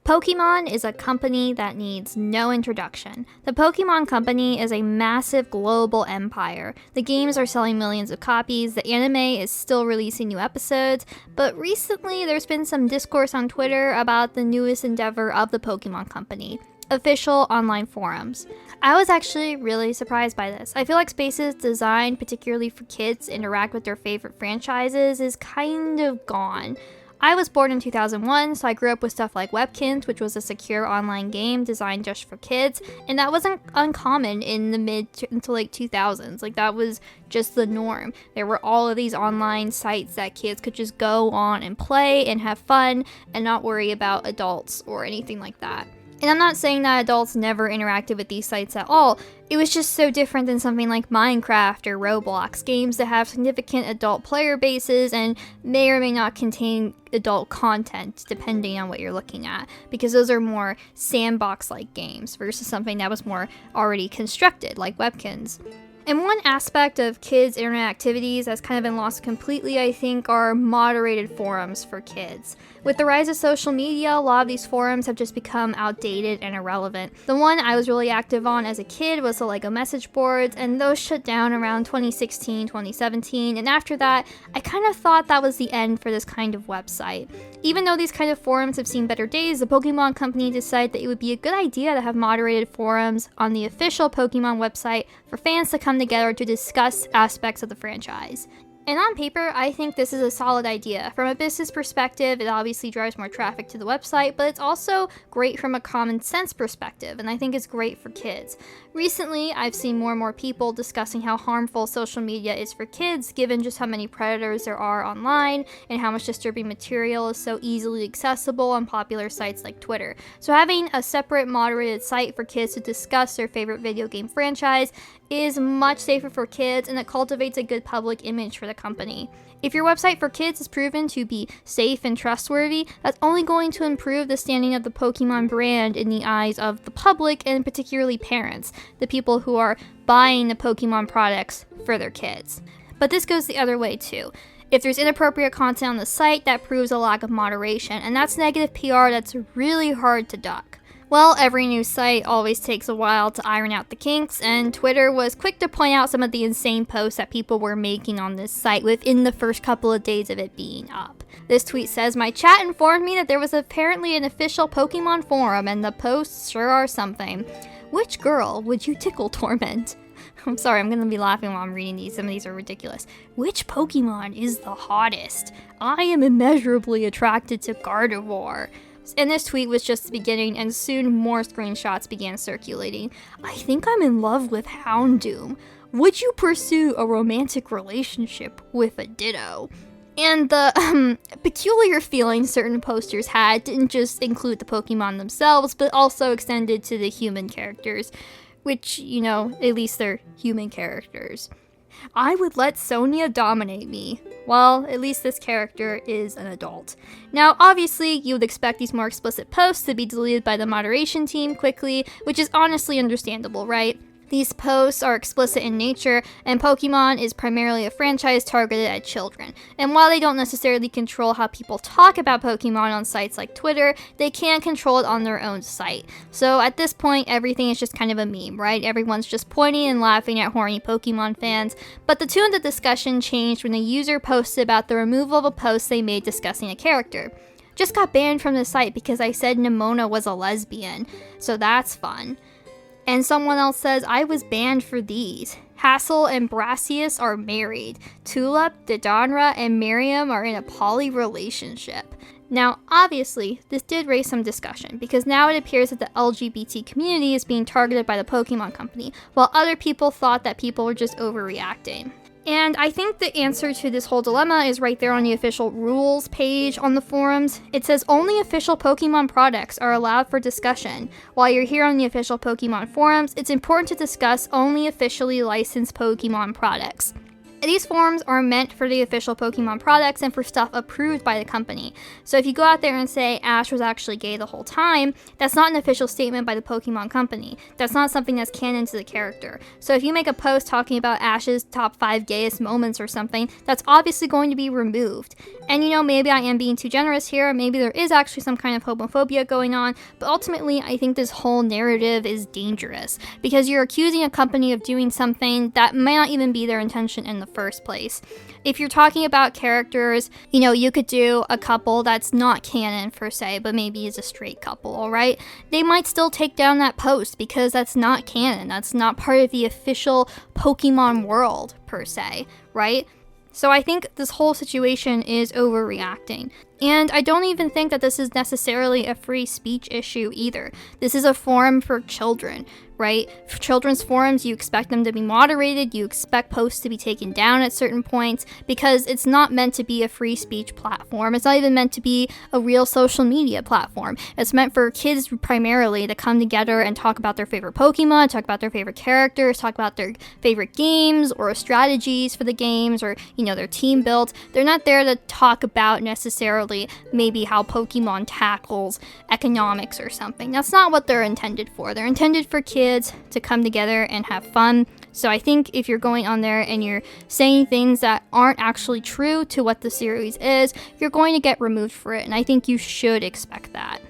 Pokemon is a company that needs no introduction. The Pokemon Company is a massive global empire. The games are selling millions of copies, the anime is still releasing new episodes, but recently there's been some discourse on Twitter about the newest endeavor of the Pokemon Company: official online forums. I was actually really surprised by this. I feel like spaces designed particularly for kids to interact with their favorite franchises is kind of gone. I was born in 2001, so I grew up with stuff like Webkinz, which was a secure online game designed just for kids, and that wasn't uncommon in the mid to late 2000s. Like, that was just the norm. There were all of these online sites that kids could just go on and play and have fun and not worry about adults or anything like that. And I'm not saying that adults never interacted with these sites at all. It was just so different than something like Minecraft or Roblox, games that have significant adult player bases and may or may not contain adult content depending on what you're looking at, because those are more sandbox-like games versus something that was more already constructed like Webkinz. And one aspect of kids' internet activities that's kind of been lost completely, I think, are moderated forums for kids. With the rise of social media, a lot of these forums have just become outdated and irrelevant. The one I was really active on as a kid was the LEGO message boards, and those shut down around 2016, 2017, and after that, I kind of thought that was the end for this kind of website. Even though these kind of forums have seen better days, the Pokemon Company decided that it would be a good idea to have moderated forums on the official Pokemon website for fans to come together to discuss aspects of the franchise. And on paper, I think this is a solid idea. From a business perspective, it obviously drives more traffic to the website, but it's also great from a common sense perspective, and I think it's great for kids. Recently, I've seen more and more people discussing how harmful social media is for kids, given just how many predators there are online and how much disturbing material is so easily accessible on popular sites like Twitter. So having a separate moderated site for kids to discuss their favorite video game franchise is much safer for kids, and it cultivates a good public image for the company. If your website for kids is proven to be safe and trustworthy, that's only going to improve the standing of the Pokemon brand in the eyes of the public, and particularly parents, the people who are buying the Pokemon products for their kids. But this goes the other way too. If there's inappropriate content on the site, that proves a lack of moderation, and that's negative PR that's really hard to duck. Well, every new site always takes a while to iron out the kinks, and Twitter was quick to point out some of the insane posts that people were making on this site within the first couple of days of it being up. This tweet says, "My chat informed me that there was apparently an official Pokemon forum, and the posts sure are something. Which girl would you tickle torment?" I'm sorry, I'm gonna be laughing while I'm reading these. Some of these are ridiculous. "Which Pokemon is the hottest? I am immeasurably attracted to Gardevoir." And this tweet was just the beginning, and soon more screenshots began circulating. "I think I'm in love with Houndoom. Would you pursue a romantic relationship with a Ditto?" And the peculiar feeling certain posters had didn't just include the Pokemon themselves, but also extended to the human characters, which, you know, at least they're human characters. "I would let Sonia dominate me." Well, at least this character is an adult. Now, obviously, you would expect these more explicit posts to be deleted by the moderation team quickly, which is honestly understandable, right? These posts are explicit in nature, and Pokemon is primarily a franchise targeted at children. And while they don't necessarily control how people talk about Pokemon on sites like Twitter, they can control it on their own site. So at this point, everything is just kind of a meme, right? Everyone's just pointing and laughing at horny Pokemon fans. But the tune of the discussion changed when a user posted about the removal of a post they made discussing a character. "Just got banned from the site because I said Nemona was a lesbian, so that's fun." And someone else says, "I was banned for these. Hassel and Brassius are married. Tulip, Dodonra, and Miriam are in a poly relationship." Now, obviously, this did raise some discussion, because now it appears that the LGBT community is being targeted by the Pokemon Company, while other people thought that people were just overreacting. And I think the answer to this whole dilemma is right there on the official rules page on the forums. It says only official Pokemon products are allowed for discussion. While you're here on the official Pokemon forums, it's important to discuss only officially licensed Pokemon products. These forums are meant for the official Pokemon products and for stuff approved by the company. So if you go out there and say Ash was actually gay the whole time, that's not an official statement by the Pokemon company. That's not something that's canon to the character. So if you make a post talking about Ash's top 5 gayest moments or something, that's obviously going to be removed. And maybe I am being too generous here. Maybe there is actually some kind of homophobia going on, but ultimately I think this whole narrative is dangerous because you're accusing a company of doing something that might not even be their intention in the first place. If you're talking about characters, you could do a couple that's not canon per se, but maybe is a straight couple, alright? They might still take down that post because that's not canon. That's not part of the official Pokemon world per se, right? So I think this whole situation is overreacting. And I don't even think that this is necessarily a free speech issue either. This is a forum for children, right? For children's forums, you expect them to be moderated, you expect posts to be taken down at certain points, because it's not meant to be a free speech platform. It's not even meant to be a real social media platform. It's meant for kids primarily to come together and talk about their favorite Pokemon, talk about their favorite characters, talk about their favorite games or strategies for the games or, their team builds. They're not there to talk about necessarily maybe how Pokemon tackles economics or something. That's not what they're intended for. They're intended for kids to come together and have fun. So I think if you're going on there and you're saying things that aren't actually true to what the series is, you're going to get removed for it, and I think you should expect that.